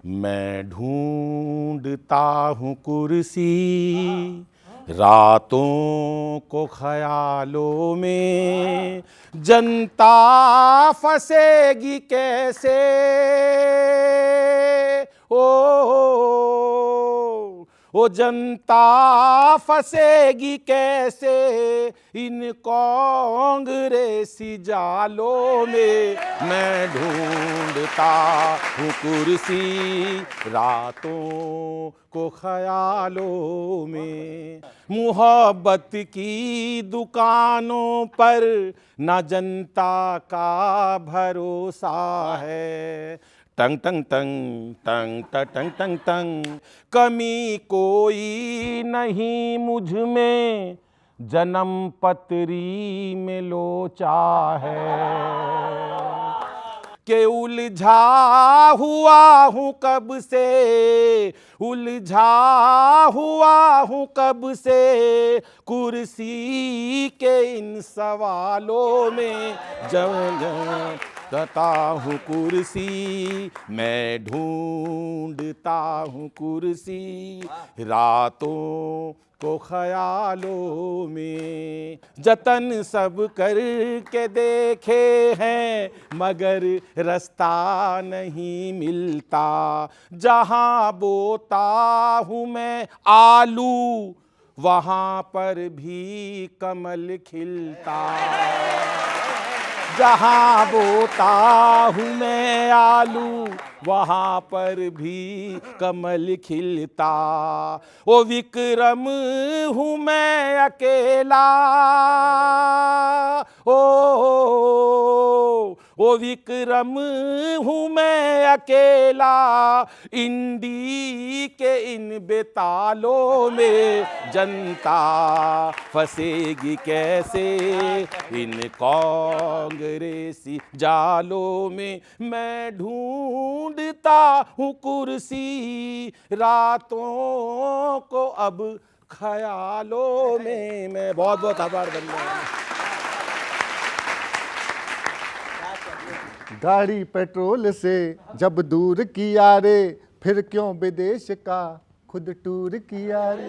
मैं ढूंढता हूँ कुर्सी रातों को ख्यालों में, जनता फंसेगी कैसे ओ जनता फंसेगी कैसे इन कांग्रेसी जालों में। मैं ढूंढता हूँ कुर्सी रातों को ख्यालों में, मोहब्बत की दुकानों पर न जनता का भरोसा है। टंग टंग टंग टंग टंग टंग टंग टंग, कमी कोई नहीं मुझ में, जन्म पत्री में लोचा है। के उलझा हुआ हूँ कब से, उलझा हुआ हूँ कब से कुर्सी के इन सवालों में। जब ढूंढता हूँ कुर्सी, मैं ढूंढता हूँ कुर्सी रातों को ख्यालों में। जतन सब करके देखे हैं मगर रास्ता नहीं मिलता, जहाँ बोता हूँ मैं आलू वहाँ पर भी कमल खिलता। जहाँ बोता हूँ मैं आलू वहाँ पर भी कमल खिलता। ओ विक्रम हूँ मैं अकेला, ओ विक्रम हूँ मैं अकेला इंडी के इन बेतालों में। जनता फंसेगी कैसे इन कांग्रेसी जालों में। मैं ढूंढता हूँ कुर्सी रातों को अब ख्यालों में। मैं बहुत बहुत आभार बन रहा हूँ। गाड़ी पेट्रोल से जब दूर किया रे, फिर क्यों विदेश का खुद टूर किया रे।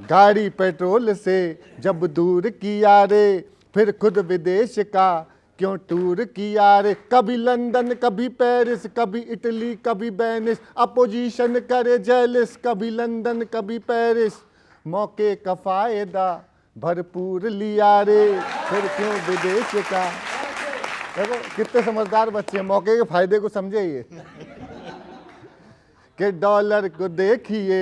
गाड़ी पेट्रोल से जब दूर किया रे, फिर खुद विदेश का क्यों टूर किया रे। कभी लंदन कभी पेरिस कभी इटली कभी वेनिस, अपोजिशन करे जेलिस। कभी लंदन कभी पेरिस, मौके का फायदा भरपूर लिया रे, फिर क्यों विदेश का। देखो कितने समझदार बच्चे हैं, मौके के फायदे को समझे ये। कि डॉलर को देखिए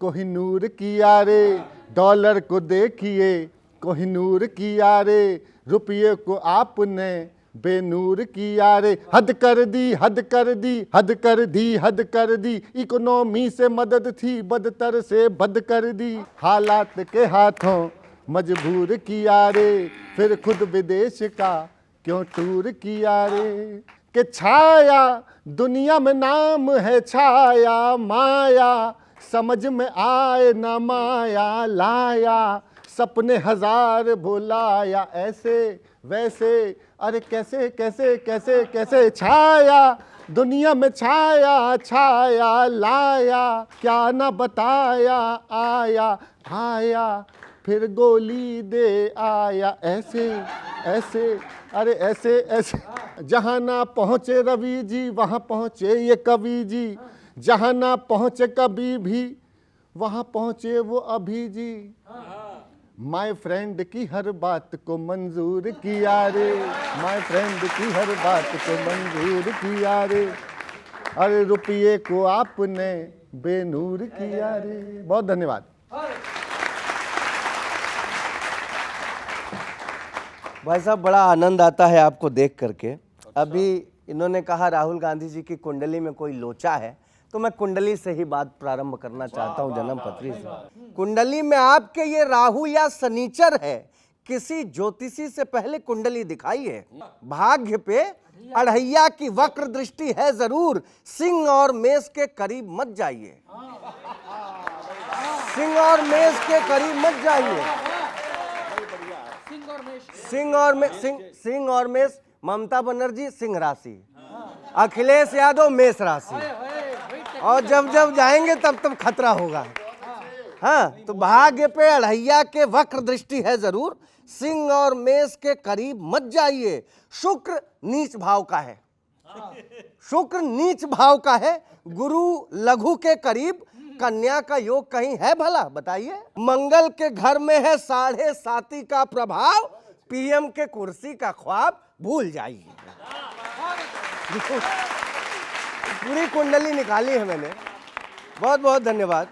कोहिनूर किया रे, डॉलर को देखिए कोहिनूर किया रे। रुपये को आपने बेनूर किया रे। हद कर दी हद कर दी हद कर दी हद कर दी, इकोनॉमी से मदद थी बदतर से बद कर दी। हालात के हाथों मजबूर किया रे, फिर खुद विदेश का क्यों टूर किया रे। कि छाया दुनिया में नाम है छाया, माया समझ में आए ना माया लाया। सपने हजार भुलाया ऐसे वैसे, अरे कैसे कैसे कैसे कैसे। छाया दुनिया में छाया छाया लाया, क्या ना बताया आया आया, फिर गोली दे आया ऐसे ऐसे, अरे ऐसे ऐसे। जहाँ ना पहुँचे रवि जी वहाँ पहुँचे ये कवि जी, जहाँ ना पहुँचे कभी भी वहाँ पहुँचे वो अभी जी। माय फ्रेंड की हर बात को मंजूर किया रे, माय फ्रेंड की हर बात को मंजूर किया रे। अरे रुपये को आपने बेनूर किया रे। बहुत धन्यवाद। भाई साहब बड़ा आनंद आता है आपको देख करके। अभी इन्होंने कहा राहुल गांधी जी की कुंडली में कोई लोचा है, तो मैं कुंडली से ही बात प्रारंभ करना चाहता हूं, जन्म पत्री से। कुंडली में आपके ये राहु या शनिचर है, किसी ज्योतिषी से पहले कुंडली दिखाइए। भाग्य पे अढ़ैया की वक्र दृष्टि है जरूर, सिंह और मेष के करीब मत जाइए, सिंह और मेष के करीब मत जाइए। सिंह और मेष, ममता बनर्जी सिंह राशि, अखिलेश यादव मेष राशि, और जब जब जाएंगे तब तब खतरा होगा। हाँ, तो भाग्य पे अढ़ैया के वक्र दृष्टि है जरूर, सिंह और मेष के करीब मत जाइए। शुक्र नीच भाव का है, शुक्र नीच भाव का है, गुरु लघु के करीब, कन्या का योग कहीं है भला बताइए। मंगल के घर में है 7.5 का प्रभाव, पीएम के कुर्सी का ख्वाब भूल जाइए। पूरी कुंडली निकाली है मैंने, बहुत बहुत धन्यवाद।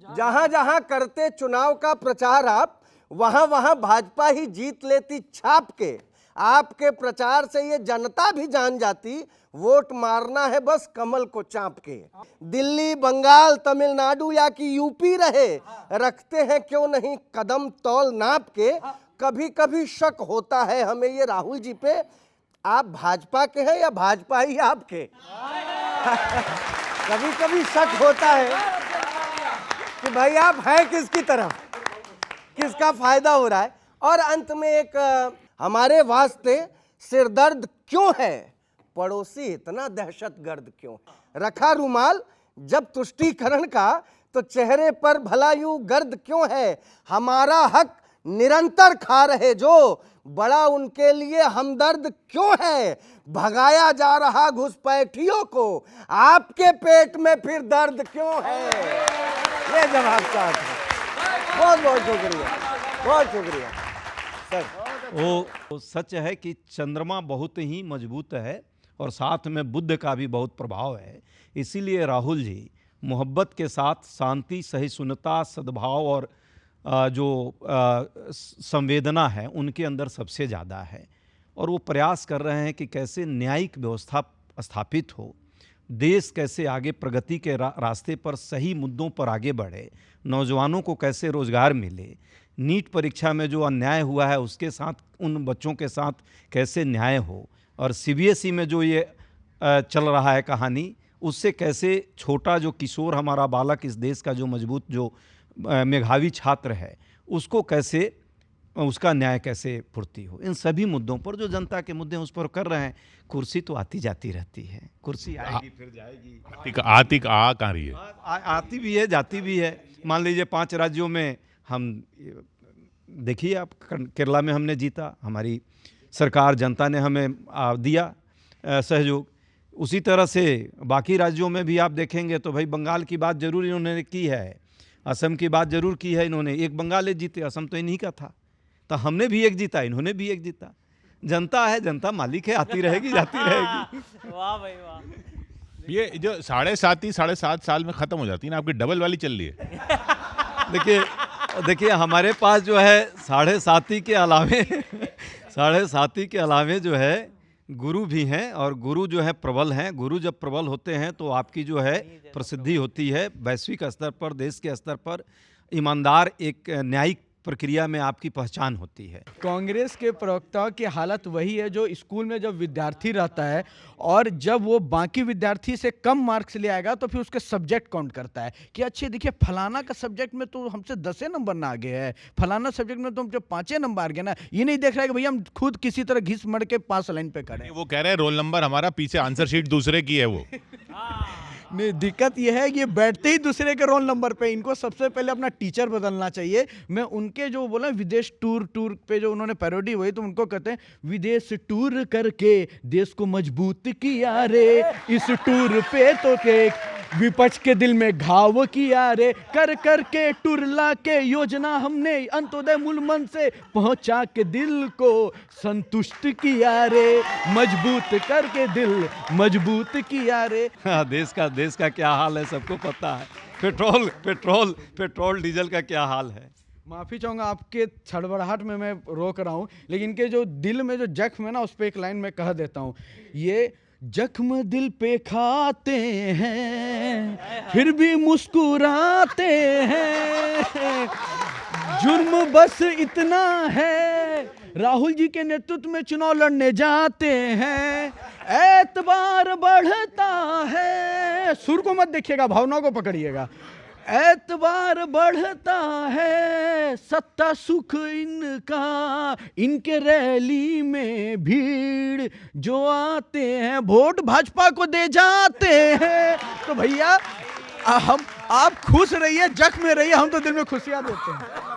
जहां जहां करते चुनाव का प्रचार आप, वहां वहां भाजपा ही जीत लेती छाप के। आपके प्रचार से ये जनता भी जान जाती, वोट मारना है बस कमल को चाप के। दिल्ली, बंगाल, तमिलनाडु या कि यूपी रहे, रखते हैं क्यों नहीं कदम तौल नाप के। कभी कभी शक होता है हमें ये राहुल जी पे, आप भाजपा के हैं या भाजपा ही आपके। कभी कभी शक होता है कि भाई आप हैं किसकी तरफ, किसका फायदा हो रहा है। और अंत में एक हमारे वास्ते सिरदर्द क्यों है, पड़ोसी इतना दहशतगर्द क्यों। रखा रुमाल जब तुष्टीकरण का, तो चेहरे पर भला यूं गर्द क्यों है। हमारा हक निरंतर खा रहे जो, बड़ा उनके लिए हमदर्द क्यों है। भगाया जा रहा घुसपैठियों को, आपके पेट में फिर दर्द क्यों है। ये जवाब चाहते हैं। बहुत बहुत शुक्रिया, बहुत शुक्रिया सर। वो सच है कि चंद्रमा बहुत ही मजबूत है और साथ में बुध का भी बहुत प्रभाव है। इसीलिए राहुल जी मोहब्बत के साथ शांति, सहिष्णुता, सद्भाव और जो संवेदना है उनके अंदर सबसे ज़्यादा है। और वो प्रयास कर रहे हैं कि कैसे न्यायिक व्यवस्था स्थापित हो, देश कैसे आगे प्रगति के रास्ते पर सही मुद्दों पर आगे बढ़े, नौजवानों को कैसे रोज़गार मिले, नीट परीक्षा में जो अन्याय हुआ है उसके साथ उन बच्चों के साथ कैसे न्याय हो, और सीबीएसई में जो ये चल रहा है कहानी, उससे कैसे छोटा जो किशोर हमारा बालक, इस देश का जो मजबूत जो मेधावी छात्र है, उसको कैसे, उसका न्याय कैसे पूर्ति हो। इन सभी मुद्दों पर जो जनता के मुद्दे हैं उस पर कर रहे हैं। कुर्सी तो आती जाती रहती है, कुर्सी आएगी फिर जाएगी। आती कहाँ रही है, आती भी है जाती भी है। मान लीजिए 5 राज्यों में हम, देखिए आप, केरला में हमने जीता, हमारी सरकार जनता ने हमें दिया सहयोग। उसी तरह से बाकी राज्यों में भी आप देखेंगे तो भाई बंगाल की बात जरूर इन्होंने की है, असम की बात जरूर की है इन्होंने। एक बंगाल एक जीते, असम तो इन्हीं का था, तो हमने भी एक जीता, इन्होंने भी एक जीता। जनता है, जनता मालिक है, आती रहेगी जाती रहेगी। वाह भाई वाह। ये जो 7.5 साल में खत्म हो जाती है ना, आपकी डबल वाली चल रही है। देखिए हमारे पास जो है 7.5 के अलावे जो है गुरु भी हैं, और गुरु जो है प्रबल हैं। गुरु जब प्रबल होते हैं तो आपकी जो है प्रसिद्धि होती है वैश्विक स्तर पर, देश के स्तर पर। ईमानदार एक न्यायिक प्रक्रिया में आपकी पहचान होती है। कांग्रेस के प्रवक्ताओं की हालत वही है जो स्कूल में जब विद्यार्थी रहता है और जब वो बाकी विद्यार्थी से कम मार्क्स ले आएगा तो फिर उसके सब्जेक्ट काउंट करता है कि अच्छे देखिए फलाना का सब्जेक्ट में तो हमसे 10 नंबर ना आगे है, फलाना सब्जेक्ट में तो हमसे 5 नंबर आ गए ना। ये नहीं देख रहा है कि भैया हम खुद किसी तरह घिस मड़ के 5 लाइन पे करें। वो कह रहे हैं रोल नंबर हमारा, पीछे आंसर शीट दूसरे की है वो। नहीं, दिक्कत यह है कि ये बैठते ही दूसरे के रोल नंबर पे। इनको सबसे पहले अपना टीचर बदलना चाहिए। मैं उनके जो बोला विदेश टूर पे जो उन्होंने पैरोडी हुई, तो उनको कहते हैं विदेश टूर करके देश को मजबूत किया रे, इस टूर पे तो के विपक्ष के दिल में घाव किया रे, कर कर के टुरला के योजना हमने अंत्योदय मूल मन से पहुंचा के दिल को संतुष्ट किया रे, मजबूत करके दिल मजबूत किया रे। हाँ, देश का क्या हाल है सबको पता है। पेट्रोल डीजल का क्या हाल है। माफ़ी चाहूँगा आपके छड़बड़ाहट में मैं रोक रहा हूँ, लेकिन इनके जो दिल में जो जख्म है ना, उस पर एक लाइन में कह देता हूँ। ये जख्म दिल पे खाते हैं फिर भी मुस्कुराते हैं, जुर्म बस इतना है राहुल जी के नेतृत्व में चुनाव लड़ने जाते हैं, एतबार बढ़ता है। सुर को मत देखिएगा, भावनाओं को पकड़िएगा। एतबार बढ़ता है सत्ता सुख इनका, इनके रैली में भीड़ जो आते हैं वोट भाजपा को दे जाते हैं। तो भैया हम आप खुश रहिए, जख्म में रहिए, हम तो दिल में खुशियां देते हैं।